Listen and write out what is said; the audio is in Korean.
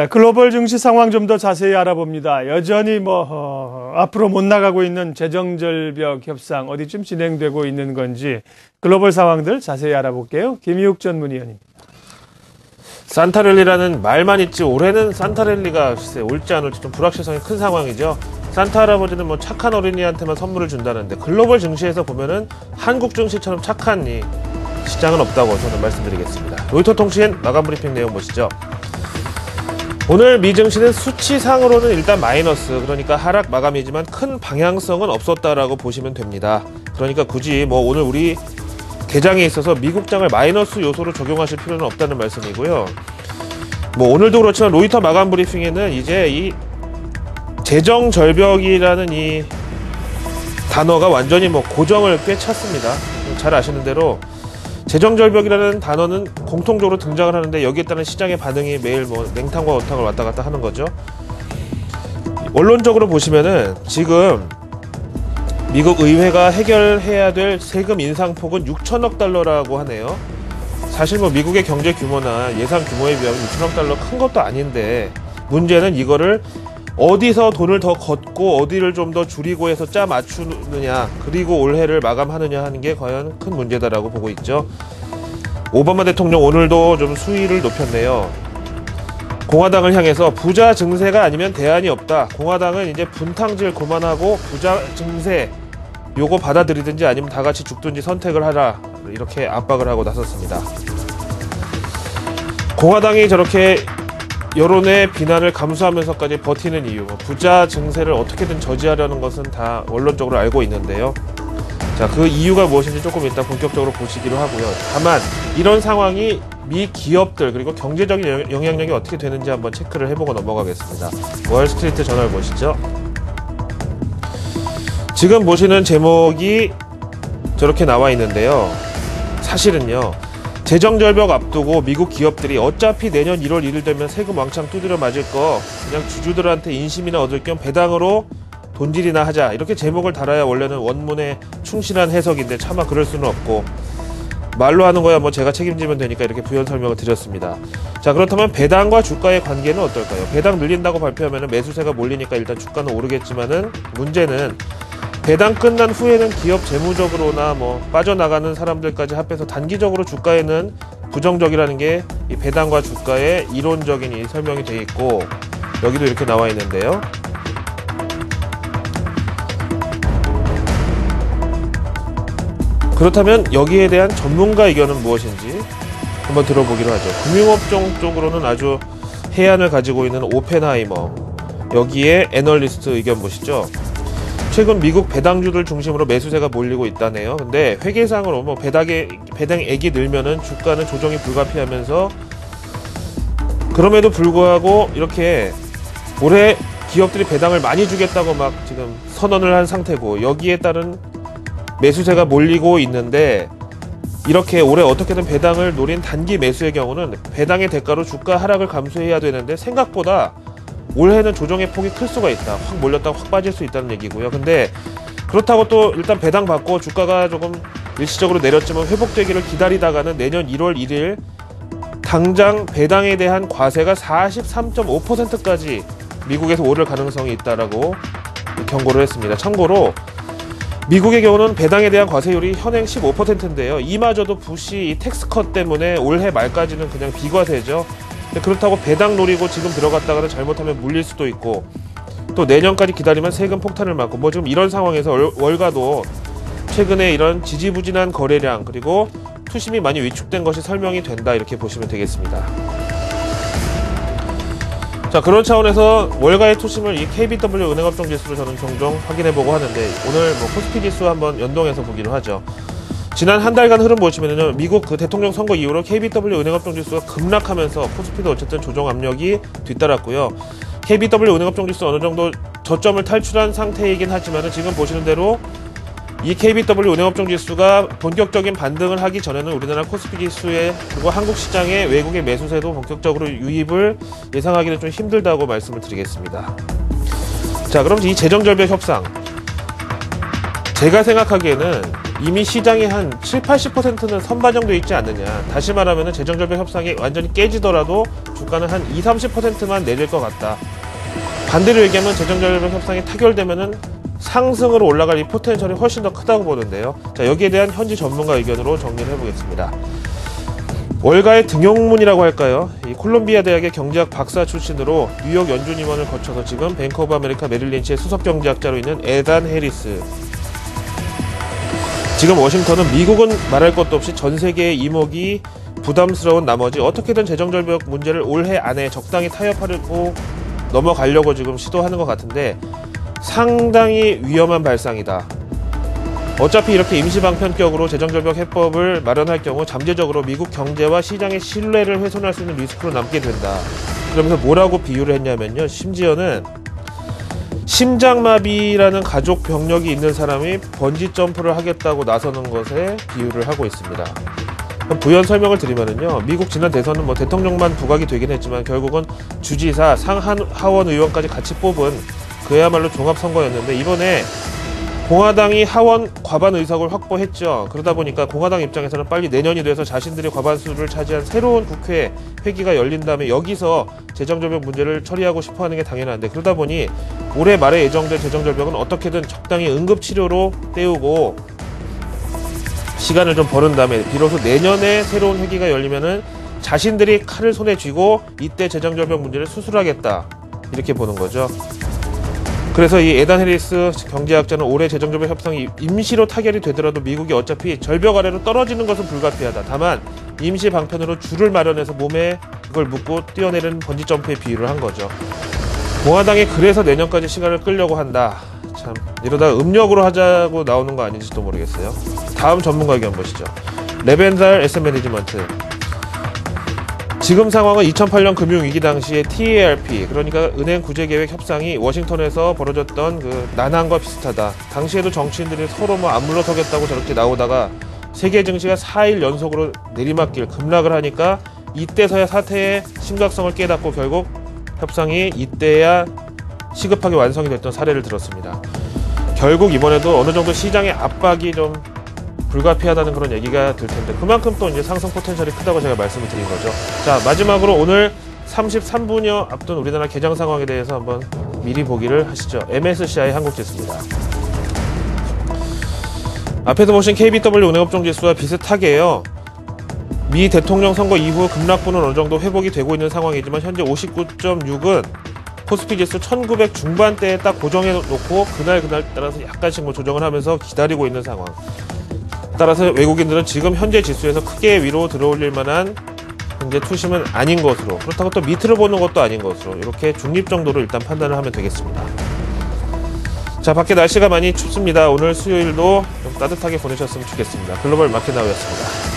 글로벌 증시 상황 좀 더 자세히 알아봅니다. 여전히 앞으로 못 나가고 있는 재정절벽 협상 어디쯤 진행되고 있는 건지 글로벌 상황들 자세히 알아볼게요. 김희욱 전문위원입니다. 산타랠리라는 말만 있지 올해는 산타랠리가 글쎄 올지 안 올지 좀 불확실성이 큰 상황이죠. 산타 할아버지는 착한 어린이한테만 선물을 준다는데 글로벌 증시에서 보면은 한국 증시처럼 착한 이 시장은 없다고 저는 말씀드리겠습니다. 로이터 통신 마감 브리핑 내용 보시죠. 오늘 미 증시는 수치상으로는 일단 마이너스, 그러니까 하락 마감이지만 큰 방향성은 없었다라고 보시면 됩니다. 그러니까 굳이 오늘 우리 개장에 있어서 미국장을 마이너스 요소로 적용하실 필요는 없다는 말씀이고요. 오늘도 그렇지만 로이터 마감 브리핑에는 이제 이 재정 절벽이라는 이 단어가 완전히 고정을 꿰찼습니다. 잘 아시는 대로 재정 절벽이라는 단어는 공통적으로 등장을 하는데 여기에 따른 시장의 반응이 매일 냉탕과 온탕을 왔다 갔다 하는 거죠. 원론적으로 보시면은 지금 미국 의회가 해결해야 될 세금 인상폭은 6천억 달러라고 하네요. 사실 미국의 경제 규모나 예산 규모에 비하면 6천억 달러 큰 것도 아닌데 문제는 이거를 어디서 돈을 더 걷고 어디를 좀 더 줄이고 해서 짜 맞추느냐, 그리고 올해를 마감하느냐 하는 게 과연 큰 문제다라고 보고 있죠. 오바마 대통령 오늘도 좀 수위를 높였네요. 공화당을 향해서 부자 증세가 아니면 대안이 없다. 공화당은 이제 분탕질 그만하고 부자 증세 요거 받아들이든지 아니면 다 같이 죽든지 선택을 하라, 이렇게 압박을 하고 나섰습니다. 공화당이 저렇게 여론의 비난을 감수하면서까지 버티는 이유, 부자 증세를 어떻게든 저지하려는 것은 다 원론적으로 알고 있는데요. 자, 그 이유가 무엇인지 조금 이따 본격적으로 보시기로 하고요. 다만 이런 상황이 미 기업들 그리고 경제적인 영향력이 어떻게 되는지 한번 체크를 해보고 넘어가겠습니다. 월스트리트 저널 보시죠. 지금 보시는 제목이 저렇게 나와 있는데요. 사실은요, 재정절벽 앞두고 미국 기업들이 어차피 내년 1월 1일 되면 세금 왕창 두드려 맞을 거 그냥 주주들한테 인심이나 얻을 겸 배당으로 돈질이나 하자, 이렇게 제목을 달아야 원래는 원문에 충실한 해석인데 차마 그럴 수는 없고 말로 하는 거야 제가 책임지면 되니까 이렇게 부연 설명을 드렸습니다. 자, 그렇다면 배당과 주가의 관계는 어떨까요? 배당 늘린다고 발표하면 매수세가 몰리니까 일단 주가는 오르겠지만은 문제는 배당 끝난 후에는 기업 재무적으로나 빠져나가는 사람들까지 합해서 단기적으로 주가에는 부정적이라는 게 이 배당과 주가의 이론적인 이 설명이 돼 있고, 여기도 이렇게 나와 있는데요. 그렇다면 여기에 대한 전문가 의견은 무엇인지 한번 들어보기로 하죠. 금융업종 쪽으로는 아주 해안을 가지고 있는 오펜하이머, 여기에 애널리스트 의견 보시죠. 최근 미국 배당주들 중심으로 매수세가 몰리고 있다네요. 근데 회계상으로 배당액이 늘면은 주가는 조정이 불가피하면서, 그럼에도 불구하고 이렇게 올해 기업들이 배당을 많이 주겠다고 지금 선언을 한 상태고, 여기에 따른 매수세가 몰리고 있는데, 이렇게 올해 어떻게든 배당을 노린 단기 매수의 경우는 배당의 대가로 주가 하락을 감수해야 되는데 생각보다 올해는 조정의 폭이 클 수가 있다. 확 몰렸다가 확 빠질 수 있다는 얘기고요. 근데 그렇다고 또 일단 배당 받고 주가가 조금 일시적으로 내렸지만 회복되기를 기다리다가는 내년 1월 1일 당장 배당에 대한 과세가 43.5%까지 미국에서 오를 가능성이 있다라고 경고를 했습니다. 참고로 미국의 경우는 배당에 대한 과세율이 현행 15%인데요. 이마저도 부시 이 텍스컷 때문에 올해 말까지는 그냥 비과세죠. 그렇다고 배당 노리고 지금 들어갔다가는 잘못하면 물릴 수도 있고, 또 내년까지 기다리면 세금 폭탄을 맞고 지금 이런 상황에서 월가도 최근에 이런 지지부진한 거래량 그리고 투심이 많이 위축된 것이 설명이 된다, 이렇게 보시면 되겠습니다. 자, 그런 차원에서 월가의 투심을 이 KBW 은행업종 지수로 저는 종종 확인해보고 하는데, 오늘 코스피 지수 한번 연동해서 보기로 하죠. 지난 한 달간 흐름 보시면요, 미국 대통령 선거 이후로 KBW 은행업종 지수가 급락하면서 코스피도 어쨌든 조정 압력이 뒤따랐고요. KBW 은행업종 지수 어느 정도 저점을 탈출한 상태이긴 하지만 지금 보시는 대로 이 KBW 은행업종 지수가 본격적인 반등을 하기 전에는 우리나라 코스피 지수에 그리고 한국 시장의 외국의 매수세도 본격적으로 유입을 예상하기는 좀 힘들다고 말씀을 드리겠습니다. 자, 그럼 이 재정절벽 협상, 제가 생각하기에는 이미 시장이 한 7-80%는 선반영돼 있지 않느냐. 다시 말하면 재정절벽 협상이 완전히 깨지더라도 주가는 한 20-30%만 내릴 것 같다. 반대로 얘기하면 재정절벽 협상이 타결되면은 상승으로 올라갈 이 포텐셜이 훨씬 더 크다고 보는데요. 자, 여기에 대한 현지 전문가 의견으로 정리를 해보겠습니다. 월가의 등용문이라고 할까요? 이 콜롬비아 대학의 경제학 박사 출신으로 뉴욕 연준 임원을 거쳐서 지금 뱅크 오브 아메리카 메릴린치의 수석 경제학자로 있는 에단 해리스. 지금 워싱턴은 미국은 말할 것도 없이 전 세계의 이목이 부담스러운 나머지 어떻게든 재정절벽 문제를 올해 안에 적당히 타협하려고 넘어가려고 지금 시도하는 것 같은데 상당히 위험한 발상이다. 어차피 이렇게 임시방편격으로 재정절벽 해법을 마련할 경우 잠재적으로 미국 경제와 시장의 신뢰를 훼손할 수 있는 리스크로 남게 된다. 그러면서 뭐라고 비유를 했냐면요. 심지어는 심장마비라는 가족 병력이 있는 사람이 번지점프를 하겠다고 나서는 것에 비유를 하고 있습니다. 부연 설명을 드리면요. 미국 지난 대선은 뭐 대통령만 부각이 되긴 했지만 결국은 주지사, 상하원 의원까지 같이 뽑은 그야말로 종합선거였는데 이번에 공화당이 하원 과반 의석을 확보했죠. 그러다 보니까 공화당 입장에서는 빨리 내년이 돼서 자신들이 과반수를 차지한 새로운 국회 회기가 열린 다음에 여기서 재정절벽 문제를 처리하고 싶어하는 게 당연한데 그러다 보니 올해 말에 예정된 재정절벽은 어떻게든 적당히 응급치료로 때우고 시간을 좀 버는 다음에 비로소 내년에 새로운 회기가 열리면은 자신들이 칼을 손에 쥐고 이때 재정절벽 문제를 수술하겠다 이렇게 보는 거죠. 그래서 이 에단 해리스 경제학자는 올해 재정절벽 협상이 임시로 타결이 되더라도 미국이 어차피 절벽 아래로 떨어지는 것은 불가피하다. 다만 임시 방편으로 줄을 마련해서 몸에 그걸 묶고 뛰어내리는 번지점프에 비유를 한 거죠. 공화당이 그래서 내년까지 시간을 끌려고 한다. 참 이러다 음력으로 하자고 나오는 거 아닌지도 모르겠어요. 다음 전문가 의견 보시죠. 레벤달 에셋 매니지먼트. 지금 상황은 2008년 금융위기 당시의 TARP, 그러니까 은행 구제계획 협상이 워싱턴에서 벌어졌던 그 난항과 비슷하다. 당시에도 정치인들이 서로 뭐 안 물러서겠다고 저렇게 나오다가 세계 증시가 4일 연속으로 내리막길 급락을 하니까 이때서야 사태의 심각성을 깨닫고 결국 협상이 이때야 시급하게 완성이 됐던 사례를 들었습니다. 결국 이번에도 어느 정도 시장의 압박이 좀 불가피하다는 그런 얘기가 들 텐데 그만큼 또 이제 상승 포텐셜이 크다고 제가 말씀을 드린 거죠. 자, 마지막으로 오늘 33분여 앞둔 우리나라 개장 상황에 대해서 한번 미리 보기를 하시죠. MSCI 한국지수입니다. 앞에서 보신 KBW 은행업종지수와 비슷하게요. 미 대통령 선거 이후 급락분은 어느 정도 회복이 되고 있는 상황이지만 현재 59.6은 코스피지수 1900 중반대에 딱 고정해 놓고 그날 따라서 약간씩 뭐 조정을 하면서 기다리고 있는 상황. 따라서 외국인들은 지금 현재 지수에서 크게 위로 들어올릴 만한 현재 투심은 아닌 것으로, 그렇다고 또 밑으로 보는 것도 아닌 것으로 이렇게 중립 정도로 일단 판단을 하면 되겠습니다. 자, 밖에 날씨가 많이 춥습니다. 오늘 수요일도 좀 따뜻하게 보내셨으면 좋겠습니다. 글로벌 마켓나우였습니다.